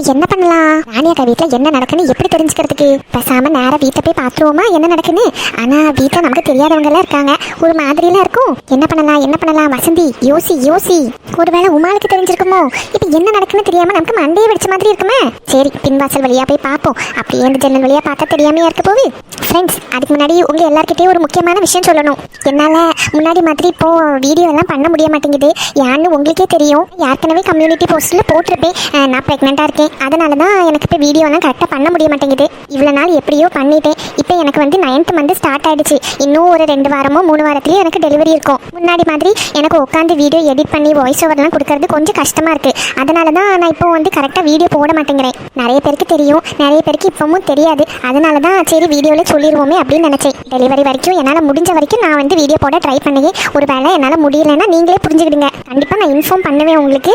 இப்போ என்ன பண்ணலாம்? ராணியக்கா வீட்டில் என்ன நடக்குன்னு எப்படி தெரிஞ்சுக்கிறதுக்கு? பேசாம நேரா வீட்டை போய் பார்த்துருவோமா என்ன நடக்குன்னு? ஆனா வீட்டில் நமக்கு தெரியாதவங்க எல்லாம் இருக்காங்க, ஒரு மாதிரிலாம் இருக்கும். என்ன பண்ணலாம் வசந்தி? யோசி. ஒருவேளை உமாளுக்கு தெரிஞ்சிருக்குமோ? இப்போ என்ன நடக்குன்னு தெரியாம நமக்கு மண்டையை வெடிச்ச மாதிரி இருக்குமே. சரி, பின்வாசல் வழியா போய் பார்ப்போம். அப்படியே இந்த ஜன்னல் வழியா பார்த்தா தெரியாமையா இருக்க போகுது. ஃப்ரெண்ட்ஸ், அதுக்கு முன்னாடி உங்க எல்லார்கிட்டயும் ஒரு முக்கியமான விஷயம் சொல்லணும். என்னால முன்னாடி மாதிரி இப்போ வீடியோ எல்லாம் பண்ண முடிய மாட்டேங்குது. யாருன்னு உங்களுக்கே தெரியும். ஏற்கனவே கம்யூனிட்டி போஸ்ட்ல போட்டிருப்பேன் நான் ப்ரெக்னெண்டா இருக்கேன். அதனால தான் எனக்கு இப்போ வீடியோ எல்லாம் கரெக்டாக பண்ண முடிய மாட்டேங்குது. இவ்வளோ நாள் எப்படியோ பண்ணிட்டேன். இப்போ எனக்கு வந்து 9th மந்த் ஸ்டார்ட் ஆயிடுச்சு. இன்னும் ஒரு 2 வாரமோ 3 வாரத்துலேயே எனக்கு டெலிவரி இருக்கும். முன்னாடி மாதிரி எனக்கு உட்காந்து வீடியோ எடிட் பண்ணி வாய்ஸ் ஓவர்லாம் கொடுக்கறது கொஞ்சம் கஷ்டமா இருக்கு. அதனால தான் நான் இப்போ வந்து கரெக்டாக வீடியோ போட மாட்டேங்கிறேன். நிறைய பேருக்கு தெரியும், நிறைய பேருக்கு இப்பவும் தெரியாது. அதனால தான் சரி வீடியோவில் சொல்லிடுவோமே அப்படின்னு நினச்சேன். டெலிவரி வரைக்கும் என்னால் முடிஞ்ச வரைக்கும் நான் வந்து வீடியோ போட ட்ரை பண்ணுவேன். ஒரு வேளை என்னால் முடியலைன்னா நீங்களே புரிஞ்சுக்கிடுங்க. கண்டிப்பாக நான் இன்ஃபார்ம் பண்ணுவேன் உங்களுக்கு.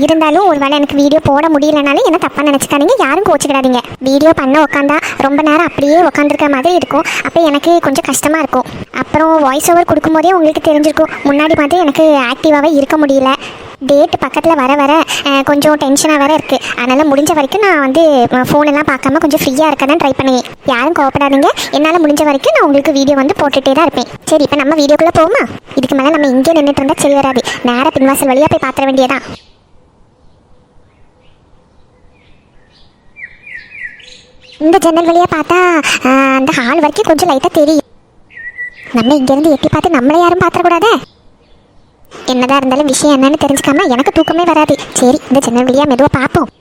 இருந்தாலும் ஒரு வேளை எனக்கு வீடியோ போட முடியலனாலும் என்ன தப்பாக நினச்சிக்காதீங்க, யாரும் கோச்சிக்கிடாதீங்க. வீடியோ பண்ண உட்காந்தா ரொம்ப நேரம் அப்படியே உட்காந்துருக்க மாதிரி இருக்கும். அப்போ எனக்கு கொஞ்சம் கஷ்டமாக இருக்கும். அப்புறம் வாய்ஸ் ஓவர் கொடுக்கும்போதே உங்களுக்கு தெரிஞ்சிருக்கும், முன்னாடி மாதிரி எனக்கு ஆக்டிவாகவே இருக்க முடியல. டேட் பக்கத்தில் வர கொஞ்சம் டென்ஷனாக வேறு இருக்குது. அதனால் முடிஞ்ச வரைக்கும் நான் வந்து ஃபோனெல்லாம் பார்க்காம கொஞ்சம் ஃப்ரீயாக இருக்க தான் ட்ரை பண்ணுவேன். யாரும் கோவப்படாதீங்க. என்னால் முடிஞ்ச வரைக்கும் நான் உங்களுக்கு வீடியோ வந்து போட்டுகிட்டே தான் இருப்பேன். சரி, இப்போ நம்ம வீடியோக்குள்ளே போகுமா? இதுக்கு மேலே நம்ம இங்கே நின்றுட்டு இருந்தால் சரி வராது. நேராக பின்வாசல் வழியாக போய் பார்த்துட வேண்டியதான். இந்த ஜன்னல் வழியாக பார்த்தா அந்த ஹால் வரைக்கும் கொஞ்சம் லைட்டாக தெரியும். நம்ம இங்கேருந்து எட்டி பார்த்து நம்மளை யாரும் பார்த்துடக்கூடாதே. என்னதான் இருந்தாலும் விஷயம் என்னன்னு தெரிஞ்சுக்காம எனக்கு தூக்கமே வராது. சரி, இந்த ஜன்னல் வழியா மெதுவாக பார்ப்போம்.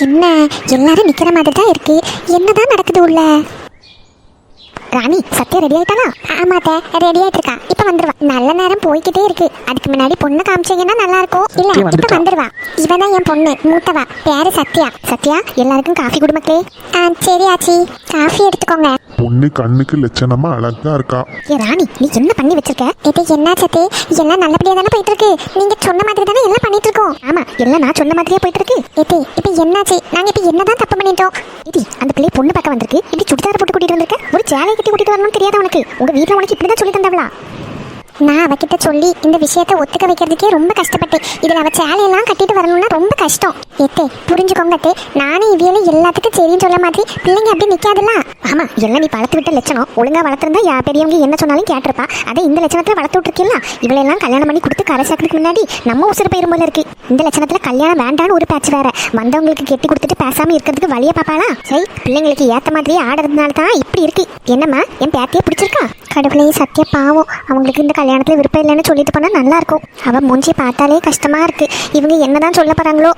என்ன எல்லாரும் நிக்கிற மாதிரி தான் இருக்கு. என்னதான் நடக்குது உள்ள? ராணி, சத்யா ரெடி ஆயிட்டானா? ஆமாட்ட, ரெடி ஆயிட்டு இருக்கா. இப்ப வந்துருவா. நல்ல நேரம் போய்கிட்டே இருக்கு. அதுக்கு முன்னாடி பொண்ணு காமிச்சீங்கன்னா நல்லா இருக்கும். இல்ல, இப்ப வந்துருவா. இவதான் என் பொண்ணு, மூத்தவா. பேரு சத்யா. சத்யா, எல்லாருக்கும் காஃபி குடு மக்களே. சரி ஆச்சி, காஃபி எடுத்துக்கோங்க. பொண்ணு கண்ணுக்கு லட்சணமா அழகா இருக்கா. ஏ ராணி, நீ என்ன பண்ணி வச்சிருக்க? இது என்ன சத்தே? எல்லாம் நல்லபடியா தானே போயிட்டு இருக்கு. நீங்க சொன்ன மாதிரி தானே எல்லாம் பண்ணிட்டு இருக்கோம். ஆமா, எல்லாம் நான் சொன்ன மாதிரியே போயிட்டு இருக்கு. ஏதே, இப்ப என்னாச்சு? நாங்க இப்ப என்னதான் தப்பு பண்ணிட்டோம்? இது அந்த பிள்ளை பொண்ணு பார்க்க வந்திருக்கு. இப்படி சுடிதார போட்டு கூட்டிட்டு வந்திருக்க. ஒரு சேலை கட்டி கூட்டிட்டு வரணும்னு தெரியாத உனக்கு? உங்க வீட்டுல உனக்கு இப்படிதான் சொல்லி தந்தவளா? நான் அவகிட்ட சொல்லி இந்த விஷயத்தை ஒத்துக்க வைக்கிறதுக்கே ரொம்ப கஷ்டப்பட்டேன். இதில் அவள் சேலையெல்லாம் கட்டிட்டு வரணும்னா ரொம்ப கஷ்டம். எத்தே புரிஞ்சுக்கோங்க அத்தே. நானும் இவ்வியல எல்லாத்துக்கும் சரின்னு சொல்ல மாதிரி பிள்ளைங்க அப்படி நிற்காதுல்ல. ஆமாம், எல்லாம் நீ வளர்த்து விட்ட லட்சணம். ஒழுங்காக வளர்த்துருந்தா பெரியவங்க என்ன சொன்னாலும் கேட்டிருப்பா. அதை இந்த லட்சணத்தில் வளர்த்து விட்டுருக்கில்ல. இவளெல்லாம் கல்யாணம் பண்ணி கொடுத்து கரை சேர்க்கறதுக்கு முன்னாடி நம்ம உசுறு போயிரும் போல இருக்கு. இந்த லட்சணத்தில் கல்யாணம் வேண்டான்னு ஒரு பேச்சு வேற. வந்தவங்களுக்கு கெட்டி கொடுத்துட்டு பேசாமல் இருக்கிறதுக்கு வழியை பார்ப்பாளா? சரி, பிள்ளைங்களுக்கு ஏற்ற மாதிரியே ஆடுறதுனால தான் இப்படி இருக்கு. என்னம்மா, என் பேத்தியை பிடிச்சிருக்கா? கடவுளே, சத்திய பாவம். அவங்களுக்கு இந்த கல்யாணத்துல விருப்பம் இல்லைன்னு சொல்லிட்டு போனா நல்லா இருக்கும். அவ மூஞ்சி பார்த்தாலே கஷ்டமா இருக்கு. இவங்க என்னதான் சொல்ல போறாங்களோ?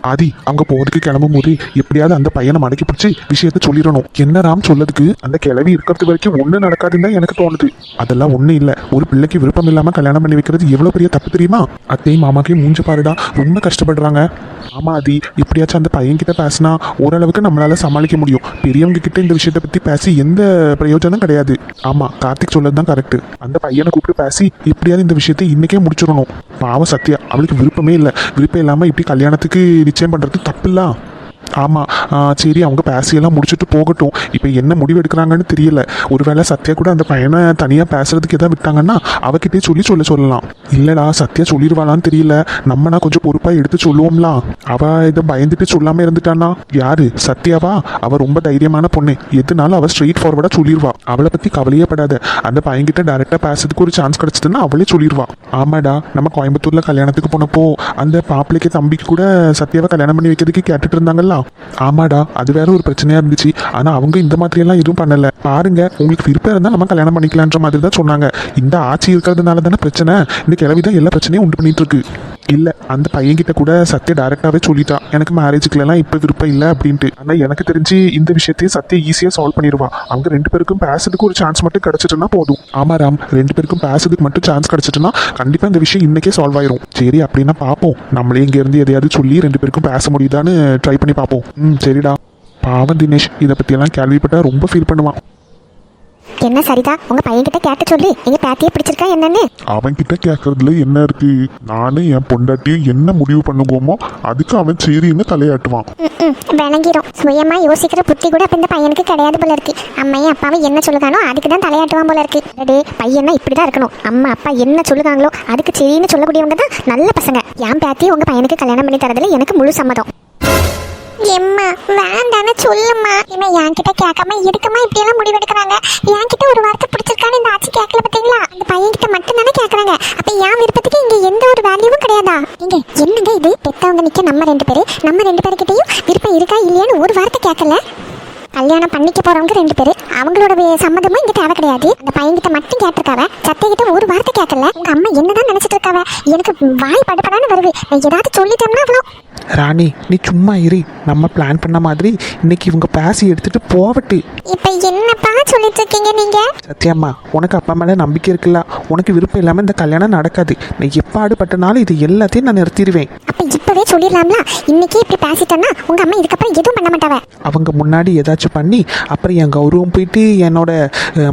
ஆதி, அவங்க போறதுக்கு கிளம்பும் போது எப்படியாவது அந்த பையனை மடக்கி பிடிச்சி விஷயத்த சொல்லிடணும். என்ன ராம் சொல்லதுக்கு அந்த கிளவி இருக்கிறது வரைக்கும் ஒண்ணு நடக்காதுன்னு தான் எனக்கு தோணுது. அதெல்லாம் ஒண்ணு இல்ல. ஒரு பிள்ளைக்கு விருப்பம் இல்லாம கல்யாணம் பண்ணி வைக்கிறது எவ்வளவு பெரிய தப்பு தெரியுமா? அத்தையும் மாமாக்கையும் மூஞ்ச பாருடா, ரொம்ப கஷ்டப்படுறாங்க. ஆமா ஆதி, இப்படியாச்சும் அந்த பையன் கிட்ட பேசினா ஓரளவுக்கு நம்மளால சமாளிக்க முடியும். பெரியவங்க கிட்ட இந்த விஷயத்தை பத்தி பேசி எந்த பிரயோஜனம் கிடையாது. ஆமா, கார்த்திக் சொல்லதுதான் கரெக்ட். அந்த பையனை கூப்பிட்டு பேசி இப்படியாவது இந்த விஷயத்தை இன்னைக்கே முடிச்சிடணும். பாவம் சத்யா, அவளுக்கு விருப்பமே இல்லை. விருப்பம் இல்லாம இப்படி கல்யாணத்துக்கு நிச்சயம் பண்றது தப்பில்ல. ஆமா, சரி, அவங்க பேசியெல்லாம் முடிச்சுட்டு போகட்டும். இப்போ என்ன முடிவு எடுக்கிறாங்கன்னு தெரியல. ஒருவேளை சத்யா கூட அந்த பையனை தனியாக பேசுறதுக்கு எதாவது விட்டாங்கன்னா அவகிட்டே சொல்லலாம். இல்லடா, சத்யா சொல்லிடுவாளான்னு தெரியல. நம்மனா கொஞ்சம் பொறுப்பாக எடுத்து சொல்லுவோம்லாம். அவ இதை பயந்துட்டு சொல்லாம இருந்துட்டானா? யாரு, சத்யாவா? அவ ரொம்ப தைரியமான பொண்ணு. எதுனாலும் அவ ஸ்ட்ரெயிட் ஃபார்வர்டா சொல்லிடுவா. அவளை பத்தி கவலையே படாத. அந்த பையன்கிட்ட டைரக்டா பேசுறதுக்கு ஒரு சான்ஸ் கிடைச்சதுன்னா அவளே சொல்லிடுவா. ஆமாடா, நம்ம கோயம்புத்தூர்ல கல்யாணத்துக்கு போனப்போ அந்த பாப்பிளைக்கு தம்பிக்கு கூட சத்யாவை கல்யாணம் பண்ணி வைக்கிறதுக்கு கேட்டுட்டு இருந்தாங்கல்ல. ஆமாடா, அது வேற ஒரு பிரச்சனையா இருந்துச்சு. ஆனா அவங்க இந்த மாதிரி எல்லாம் எதுவும் பண்ணல. பாருங்க, உங்களுக்கு விருப்பம் இருந்தா நம்ம கல்யாணம் பண்ணிக்கலான்ற மாதிரி தான் சொன்னாங்க. இந்த ஆட்சி இருக்கிறதுனால தானே பிரச்சனை. இந்த கிழவிதான் எல்லா பிரச்சனையும் உண்டு பண்ணிட்டு இருக்கு. இல்ல, அந்த பையன்கிட்ட கூட சத்யா டைரக்டாவே சொல்லிட்டா, எனக்கு மேரேஜுக்குலாம் இப்ப விருப்பம் இல்லை அப்படின்ட்டு. ஆனா எனக்கு தெரிஞ்சு இந்த விஷயத்தையும் சத்யா ஈஸியா சால்வ் பண்ணிடுவா. அவங்க 2 பேருக்கும் பேசுறதுக்கு ஒரு சான்ஸ் மட்டும் கிடைச்சிட்டுனா போதும். ஆமா ராம், 2 பேருக்கும் பேசுறதுக்கு மட்டும் சான்ஸ் கிடைச்சிட்டுனா கண்டிப்பா இந்த விஷயம் இன்னைக்கே சால்வ் ஆயிரும். சரி, அப்படின்னா பாப்போம். நம்மளே இங்க இருந்து எதையாவது சொல்லி 2 பேருக்கும் பேச முடியுதான்னு ட்ரை பண்ணி பார்ப்போம். சரிடா. பாவம் தினேஷ், இதை பத்தி எல்லாம் கேள்விப்பட்டா ரொம்ப ஃபீல் பண்ணுவான். என்ன சரிதா, உங்க பையன்கிட்ட கேட்டு சொல்லு எங்க பேத்தியே பிடிச்சிருக்கா என்னன்னு. அவன்கிட்ட கேட்கறதுல என்ன இருக்கு? நானும் என் பொண்டாட்டியும் என்ன முடிவு பண்ணுவோமோ அதுக்கு அவன் சரின்னு தலையாட்டுவான். விளங்கிரும். சுயமா யோசிக்கிற புத்தி கூட அப்ப இந்த பையனுக்கு கிடையாது போல இருக்கு. அம்மையும் அப்பாவும் என்ன சொல்லுதானோ அதுக்கு தான் தலையாட்டுவான் போல இருக்கு. டே பையனா இப்படிதான் இருக்கணும். அம்மா அப்பா என்ன சொல்லுதாங்களோ அதுக்கு சரின்னு சொல்லக்கூடியவங்க தான் நல்ல பசங்க. என் பேத்தி உங்க பையனுக்கு கல்யாணம் பண்ணி தரதுல எனக்கு முழு சம்மதம். எம்மா வேண்டான்னு சொல்லுமா. இவன் என்கிட்ட கேட்காம எதுக்குமா இப்படி எல்லாம் முடிவெடுக்கிறாங்க? என்கிட்ட ஒரு வார்த்தை பிடிச்சிருக்கான்னு இந்த ஆட்சி கேட்கல பாத்தீங்களா? அந்த பையன் கிட்ட மட்டும் தானே கேட்கறாங்க. அப்ப என் விருப்பத்துக்கு இங்க எந்த ஒரு வேல்யூவும் கிடையாதா? நீங்க என்னங்க இது? பெத்தவங்க நிக்க நம்ம ரெண்டு பேருக்கிட்டையும் விருப்பம் இருக்கா இல்லையான்னு ஒரு வார்த்தை கேட்கல. கல்யாணம் பண்ணிக்க போறவங்க 2 பேரு, அவங்களோட சம்மதமும் இங்க தேவை கிடையாது. அந்த பையன்கிட்ட மட்டும் கேட்டிருக்காவ. சத்தைகிட்ட ஒரு வார்த்தை கேட்கல. உங்க அம்மா என்னதான் நினைச்சிட்டு இருக்காவ? எனக்கு வாய் படப்படான்னு வருது. நான் ஏதாவது சொல்லிட்டோம்னா அவ்வளோ. ராணி நீ சும்மா இரு. நம்ம பிளான் பண்ண மாதிரி இன்னைக்கு இவங்க பேசி எடுத்துட்டு போவட்டு. இப்ப என்னப்பா சொல்லிட்டு இருக்கீங்க நீங்க? சத்யாம்மா உனக்கு அப்பா மேல நம்பிக்கை இருக்குல்ல? உனக்கு விருப்பம் இல்லாம இந்த கல்யாணம் நடக்காது. நீ எப்ப ஆடுபட்டனாலும் இது எல்லாத்தையும் நான் நிறுத்திடுவேன். அப்ப இப்பவே சொல்லிடலாம்ல. இன்னைக்கே இப்படி பேசிட்டேன்னா உங்க அம்மா இதுக்கப்புறம் எதுவும் பண்ண மாட்டாவ. அவங்க முன்னாடி ஏதாச்சும் பண்ணி அப்புறம் என் கௌரவம் போயிட்டு என்னோட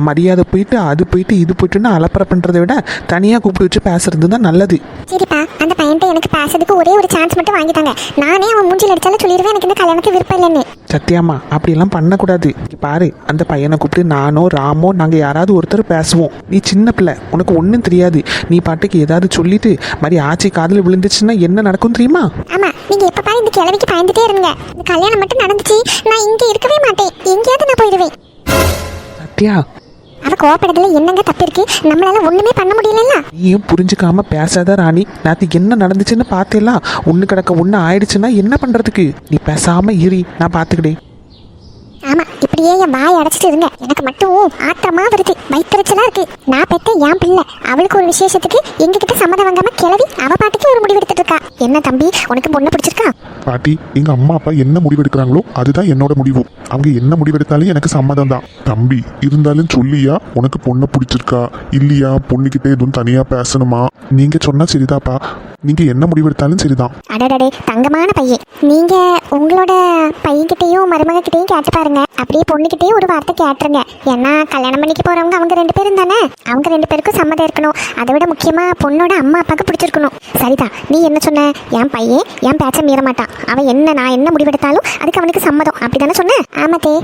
மரியாதை போயிட்டு அது போயிட்டு இது போயிட்டுன்னு அலப்பற பண்றதை விட தனியா கூப்பிட்டு வச்சு பேசுறது தான் நல்லது. சரிப்பா, அந்த பையன்ட்ட எனக்கு பேசுறதுக்கு ஒரே ஒரு சான்ஸ் மட்டும் வாங்கிட்டாங்க. நானே அவன் மூஞ்சில் அடிச்சாலும் சொல்லிடுவேன் எனக்கு இந்த கல்யாணத்துக்கு விருப்பம் இல்லைன்னு. சத்யாம்மா அப்படியெல்லாம் பண்ணக்கூடாது. பாரு அந்த பையனை கூப்பிட்டு நானோ ராமோ நாங்கள் யாராவது ஒருத்தர் பேசுவோம். நீ சின்ன பிள்ளை, உனக்கு ஒன்றும் தெரியாது. நீ பாட்டுக்கு ஏதாவது சொல்லிட்டு மாதிரி ஆச்சி காதில் விழுந்துச்சுன்னா என்ன நடக்கும் தெரியுமா? ஆமா, நீங்க எப்ப பாரு இந்த கிழவிக்கு பயந்துட்டே இருங்க. இந்த கல்யாணம் மட்டும் நடந்துச்சு நான் இங்க இருக்கவே மாட்டேன். எங்கேயாவது நான் போயிடுவேன். சத்யா அவ கோவப்படுறதுல என்னங்க தப்பு இருக்கு? நம்மளால ஒண்ணுமே பண்ண முடியல. நீயும் புரிஞ்சுக்காம பேசாத ராணி. நேற்று என்ன நடந்துச்சுன்னு பார்த்தேலாம். ஒன்று கிடக்க ஒன்று ஆயிடுச்சுன்னா என்ன பண்ணுறதுக்கு? நீ பேசாமல் இரு, நான் பார்த்துக்கிட்டேன். ஆமா, இப்படியே என் வாய் அடைச்சிட்டு இருங்க. எனக்கு மட்டும் ஆத்திரமா வருது, வயிற்றுச்சலா இருக்கு. நான் பெத்த என் பிள்ளை, அவளுக்கு ஒரு விசேஷத்துக்கு எங்ககிட்ட சம்மதம் வாங்காம கிளவி அவ பாட்டுக்கு ஒரு முடிவு எடுத்துட்டு இருக்கா. என்ன தம்பி, உனக்கு பொண்ணு பிடிச்சிருக்கா? பாட்டி, எங்க அம்மா அப்பா என்ன முடிவெடுக்கிறாங்களோ அதுதான் என்னோட முடிவு. அவங்க என்ன முடிவெடுத்தாலும் எனக்கு சம்மதம் தான். தம்பி இருந்தாலும் சொல்லியா உனக்கு பொண்ணை பிடிச்சிருக்கா இல்லையா? பொண்ணுகிட்ட எதுவும் தனியா பேசணுமா? நீங்க சொன்னா சரிதாப்பா. நீங்க என்ன முடிவெடுத்தாலும் சரிதான். அடடடே தங்கமான பையன். நீங்க உங்களோட பையன்கிட்டையும் மருமக கிட்டையும் கேட்டு பாருங்க. அப்படியே பொண்ணுகிட்டையும் ஒரு வார்த்தை கேட்டுருங்க. ஏன்னா கல்யாணம் பண்ணிக்க போறவங்க அவங்க 2 பேரும் தானே. அவங்க 2 பேருக்கும் சம்மதம் இருக்கணும். அதை விட முக்கியமா பொண்ணோட அம்மா அப்பாவுக்கு பிடிச்சிருக்கணும். சரிதா, நீ என்ன சொன்ன? என் பையன் என் பேச்ச மீற மாட்டான். அவன் நான் என்ன முடிவெடுத்தாலும் அதுக்கு அவனுக்கு சம்மதம், அப்படித்தானே சொன்ன? ஆமாத்தே,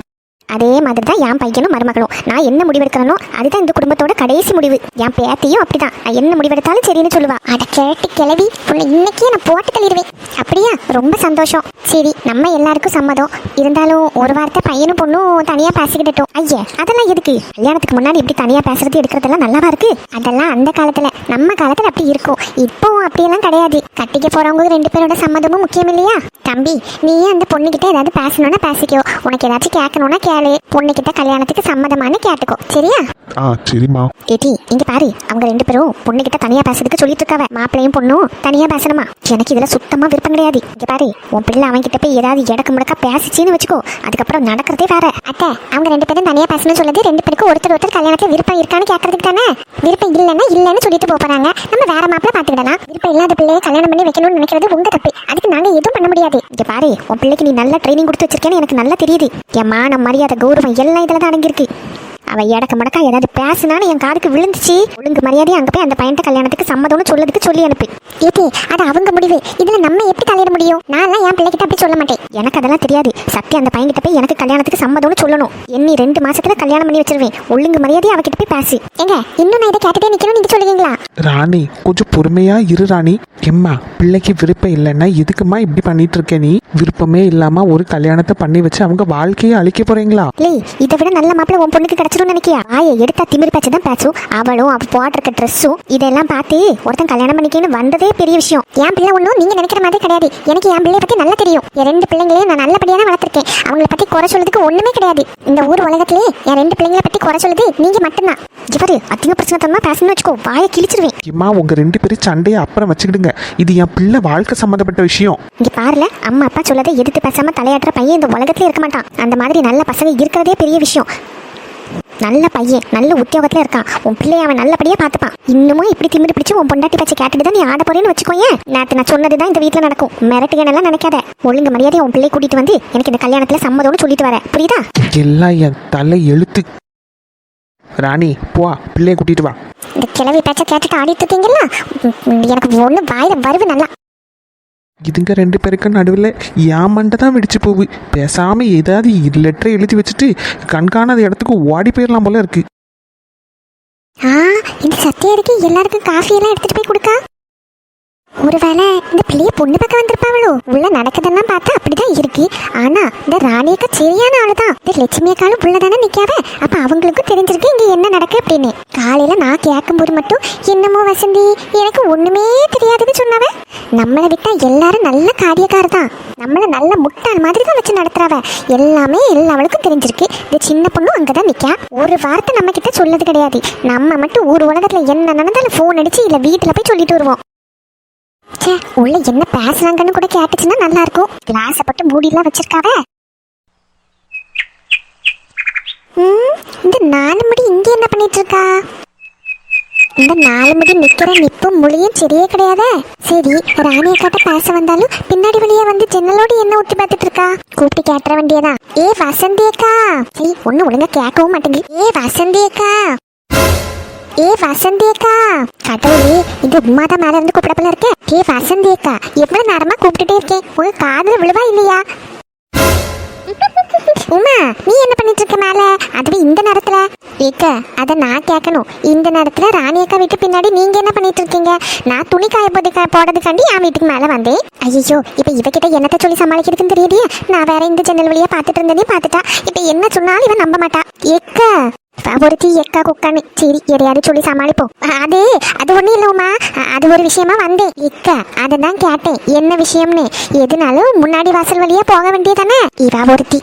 அதே மாதிரி தான் என் பையனும் மருமகளும். நான் என்ன முடிவெடுக்கிறனோ அதுதான் இந்த குடும்பத்தோட கடைசி முடிவு. என் பேத்தியும் அப்படிதான். நான் என்ன முடிவெடுத்தாலும் சரின்னு சொல்லுவா. அட கேட்டு கிளவி, உன்னை இன்னைக்கே நான் போட்டு தள்ளிடுவேன். அப்படியா? ரொம்ப சந்தோஷம். சரி, நம்ம எல்லாருக்கும் சம்மதம். இருந்தாலும் ஒரு வார்த்தை பையனும் பொண்ணும் தனியா பேசிக்கிட்டோம். ஐயா, அதெல்லாம் எதுக்கு? கல்யாணத்துக்கு முன்னாடி இப்படி தனியா பேசுறது எடுக்கிறதெல்லாம் நல்லாவா இருக்கு? அதெல்லாம் அந்த காலத்துல. நம்ம காலத்துல அப்படி இருக்கும். இப்போ அப்படியெல்லாம் கிடையாது. கட்டிக்க போறவங்க 2 பேரோட சம்மதமும் முக்கியம் இல்லையா? தம்பி, நீயே அந்த பொண்ணுகிட்ட ஏதாவது பேசணும்னா பேசிக்கோ. உனக்கு ஏதாச்சும் கேட்கணும்னா கேளு. பொண்ணுகிட்ட கல்யாணத்துக்கு சம்மதமானு கேட்டுக்கோ. சரியா? சரிம்மா. ஏடி, இங்க பாரு, அவங்க 2 பேரும் பொண்ணுகிட்ட தனியா பேசுறதுக்கு சொல்லிட்டு இருக்காவ. மாப்பிள்ளையும் பொண்ணும் தனியா பேசணுமா? எனக்கு இதுல சுத்தமா விருப்பம் கிடையாது. இங்க பாரு, உன் பிள்ளை அவன் கிட்ட போய் ஏதாவது இடக்கு முடக்கா பேசிச்சின்னு வச்சுக்கோ, அதுக்கப்புறம் நடக்கிறதே வேற. அத்தை, அவங்க 2 பேரும் தனியா பேசணும்னு சொல்லுது 2 பேருக்கும் ஒருத்தர் கல்யாணத்துக்கு விருப்பம் இருக்கான்னு கேட்கறதுக்கு தானே. விருப்பம் இல்லைன்னு சொல்லிட்டு போறாங்க. நம்ம வேற மாப்பிள்ள பாத்துக்கிடலாம். விருப்பம் இல்லாத பிள்ளையை கல்யாணம் பண்ணி வைக்கணும்னு நினைக்கிறது உங்க தப்பு. அதுக்கு நாங்க எதுவும் பண்ண முடியாது. இங்க பாரு, உன் பிள்ளைக்கு நீ நல்ல ட்ரைனிங் கொடுத்து வச்சிருக்கேன்னு எனக்கு நல்லா தெரியுது. என் மான மரியாதை கௌரவம் எல்லாம் இதுல தான் அடங்கியிருக்கு. அவ இடக்க மடக்கா ஏதாவது பேசினான்னு என் காதுக்கு விழுந்துச்சு. ஒழுங்கு மரியாதையை அங்கே போய் அந்த பையன் கல்யாணத்துக்கு சம்மதம்னு சொல்லதுக்கு சொல்லி அனுப்பி. ஏதே, அது அவங்க முடிவு. இதுல நம்ம எப்படி தலையிட முடியும்? நான் என் பிள்ளைகிட்ட அப்படி சொல்ல மாட்டேன். எனக்கு அதெல்லாம் தெரியாது. சத்யா அந்த பையன்கிட்ட போய் எனக்கு கல்யாணத்துக்கு சம்மதம்னு சொல்லணும். எண்ணி 2 மாசத்துல கல்யாணம் பண்ணி வச்சிருவேன். ஒழுங்கு மரியாதையை அவகிட்ட போய் பேசி. எங்க இன்னும் நான் இதை கேட்டுட்டே நிக்கணும், நீங்க சொல்லுவீங்களா? ராணி கொஞ்சம் பொறுமையா இரு ராணி. எம்மா, பிள்ளைக்கு விருப்பம் இல்லைன்னா எதுக்குமா இப்படி பண்ணிட்டு இருக்க நீ? விருப்பமே இல்லாம ஒரு கல்யாணத்தை பண்ணி வச்சு அவங்க வாழ்க்கையை அழிக்க போறீங்களா? இதை விட நல்ல மாப்பிள்ள உன் பொண்ணுக்கு கிடைச்சிடும் நினைக்கியா? ஆயை எடுத்தா திமிர் பேச்சு தான் பேசும். அவளும் அவ போட்டிருக்க ட்ரெஸ்ஸும் இதெல்லாம் பார்த்து ஒருத்தன் கல்யாணம் பண்ணிக்கன்னு வந்ததே பெரிய விஷயம். என் பிள்ளை ஒன்றும் நீங்க நினைக்கிற மாதிரி கிடையாது. எனக்கு என் பிள்ளைய பத்தி நல்லா தெரியும். என் 2 பிள்ளைங்களையும் நான் நல்லபடியா தான் வளர்த்திருக்கேன். அவங்கள பத்தி குறை சொல்றதுக்கு ஒண்ணுமே கிடையாது. இந்த ஊர் உலகத்திலே என் 2 பிள்ளைங்களை பத்தி குறை சொல்லுது நீங்க மட்டும்தான். இவரு அதிக பிரச்சனை பேசணும்னு வச்சுக்கோ, வாயை கிழிச்சிருவேன். எம்மா, உங்க 2 பேரும் சண்டையை அப்புறம் வச்சுக்கிடுங்க. இது என் பிள்ளை வாழ்க்கை சம்பந்தப்பட்ட விஷயம். இங்க பாருல, அம்மா அப்பா சொல்லதை எதிர்த்து பேசாம தலையாட்டுற பையன் இந்த உலகத்திலே இருக்க மாட்டான். அந்த மாதிரி நல்ல பசங்க இருக்கிறதே பெரிய விஷயம். நல்ல பையன், நல்ல உத்தியோகத்துல இருக்கான். உன் பிள்ளைய அவன் நல்லபடியா பாத்துப்பான். இன்னமும் இப்படி திமிரு பிடிச்சு உன் பொண்டாட்டி பேச்சு கேட்டுட்டு தான் நீ ஆட போறேன்னு வச்சுக்கோயேன். நேற்று நான் சொன்னதுதான் இந்த வீட்டுல நடக்கும். மிரட்டுகனெல்லாம் நினைக்காத. ஒழுங்கு மரியாதையை உன் பிள்ளை கூட்டிட்டு வந்து எனக்கு இந்த கல்யாணத்துல சம்மதம்னு சொல்லிட்டு வர, புரியுதா? எல்லாம் என் தலை எழுத்து. ராணி போ பிள்ளைய கூட்டிட்டு வா. இந்த கிழவி பேச்ச கேட்டுட்டு ஆடிட்டு இருக்கீங்களா? எனக்கு ஒண்ணு வாயில வருவு நல்லா. இதுங்க ரெண்டு பேருக்கு நடுவில் என் மண்டை தான் வெடிச்சு போகுது. பேசாம ஏதாவது லெட்டரை எழுதி வச்சுட்டு கண்காணாத இடத்துக்கு ஓடி போயிடலாம் போல இருக்கு. இந்த சத்தியா இருக்கு எல்லாருக்கும் காஃபி எல்லாம் எடுத்துட்டு போய் கொடுக்கா. ஒருவேளை இந்த பிள்ளைய பொண்ணு பக்கம் வந்திருப்பாவளோ? உள்ள நடக்குதுன்னா பார்த்தா அப்படிதான் இருக்கு. ஆனா இந்த ராணியக்கா சரியான ஆளுதான். இந்த லட்சுமி அக்காலும் உள்ளதானே நிக்காவ. அப்ப அவங்களுக்கும் தெரிஞ்சிருக்கு இங்க என்ன நடக்கு அப்படின்னு. காலையில நான் கேட்கும்போது மட்டும் என்னமோ வசந்தி எனக்கு ஒண்ணுமே தெரியாதுன்னு சொன்னவ. நம்மளை விட்டா எல்லாரும் நல்ல காரியக்காரர் தான். நம்மள நல்ல முட்டாள் மாதிரி தான் வச்சு நடத்துறாவ. எல்லாமே எல்லாவளுக்கும் தெரிஞ்சிருக்கு. இந்த சின்ன பொண்ணும் அங்கதான் நிக்கா. ஒரு வார்த்தை நம்ம கிட்ட சொல்லது கிடையாது. நம்ம மட்டும் ஊர் உலகத்துல என்ன நடந்தாலும் போன் அடிச்சு இல்ல வீட்டுல போய் சொல்லிட்டு வருவோம். சே, உள்ள என்ன பேசுறாங்கன்னு கூட கேட்டுச்சுன்னா நல்லா இருக்கும். கிளாஸ போட்டு மூடிலாம் வச்சிருக்காவ. இந்த 4 முடி இங்க என்ன பண்ணிட்டு இருக்கா? இந்த 4 முடி நிக்கிற நிப்பும் மொழியும் சரியே கிடையாதே. சரி, ராணிய காட்ட பேச வந்தாலும் பின்னாடி வழியா வந்து ஜன்னலோடு என்ன ஊட்டி பார்த்துட்டு இருக்கா? கூப்பிட்டு கேட்டுற வேண்டியதா? ஏ வசந்தியக்கா. சரி, ஒண்ணு ஒழுங்கா கேட்கவும் மாட்டேங்குது. ஏ வசந்தியக்கா, ஏ வசந்தியக்கா. கடவுளே, இந்த உமாதான் மேல இருந்து கூப்பிடப்பல இருக்கேன். ஏ வசந்தியக்கா, எவ்வளவு நேரமா கூப்பிட்டுட்டே இருக்கேன். உங்க காதுல விழுவா இல்லையா? உமா, நீ என்ன பண்ணிட்டு இருக்க மேல? அதுவும் இந்த நேரத்துல? ஏக்க, அத நான் கேட்கணும். இந்த நேரத்துல ராணியக்கா வீட்டு பின்னாடி நீங்க என்ன பண்ணிட்டு இருக்கீங்க? நான் துணி காய போடுறதுக்காண்டி என் வீட்டுக்கு மேல வந்தேன். ஐயோ, இப்ப இவகிட்ட என்னத்த சொல்லி சமாளிக்கிறதுன்னு தெரியலையே. நான் வேற இந்த ஜன்னல் வழியா பாத்துட்டு இருந்தேனே பாத்துட்டா. இப்ப என்ன சொன்னாலும் இவன் நம்ப மாட்டா. ஏக்க ஒருத்தி எக்கா குக்கான்னு. சரி, எதையாவது சொல்லி சமாளிப்போம். அது ஒண்ணும் இல்ல உமா, அது ஒரு விஷயமா வந்தேன். எக்கா, அததான் கேட்டேன் என்ன விஷயம்னு. எதுனாலும் முன்னாடி வாசல் வழியா போக வேண்டியதானே. இவா ஒருத்தி.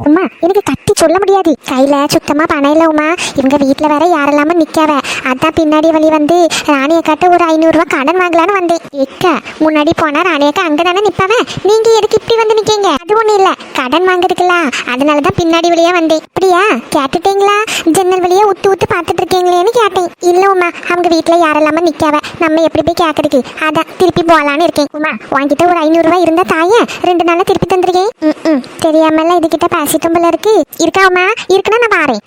உமா, எனக்கு கட்டி சொல்ல முடியாது. கையில சுத்தமா பணம் இல்ல உமா. இவங்க வீட்டுல வேற யாரெல்லாம நிக்காவ. அதான் பின்னாடி வழி வந்து ராணியக்காட்ட ஒரு 500 ரூபாய் கடன் வாங்கலான்னு வந்தேன். எக்கா, முன்னாடி போனா ராணியக்கா அங்கதானே நிப்பாவ. நீங்க எதுக்கு இப்படி வந்து நிக்கீங்க? அது ஒண்ணு இல்ல, கடன் வாங்குறதுக்குல, அதனாலதான் பின்னாடி வழியா வந்தேன். அப்படியா? கேட்டுட்டீங்களா? ஜன்னல் வழியா உத்து பாத்துட்டு இருக்கீங்களேன்னு கேட்டேன். இல்ல உமா, அவங்க வீட்டுல யாரெல்லாம நிக்காவ. நம்ம எப்படி போய் கேக்குறதுக்கு? அதான் திருப்பி போலான்னு இருக்கேன். உமா, வாங்கிட்ட ஒரு 500 ரூபாய் இருந்தா தாய 2 நாளா திருப்பி தந்திருக்கேன். தெரியாமல இதுகிட்ட பேசிட்டும் போல இருக்கு. இருக்காமா? இருக்குன்னா நான் பாறேன்.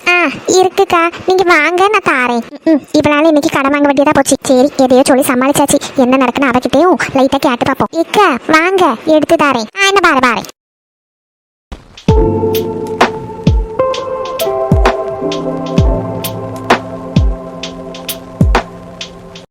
இருக்குக்கா, நீங்க வாங்க, நான் தாரேன். இவளால இன்னைக்கு கடன் வாங்க வேண்டியதா போச்சு. சரி, எதையோ சொல்லி சமாளிச்சாச்சு. என்ன நடக்குன்னு அவகிட்டையும் லைட்டா கேட்டு பார்ப்போம். இக்கா வாங்க, எடுத்து தாரேன். என்ன பாரு.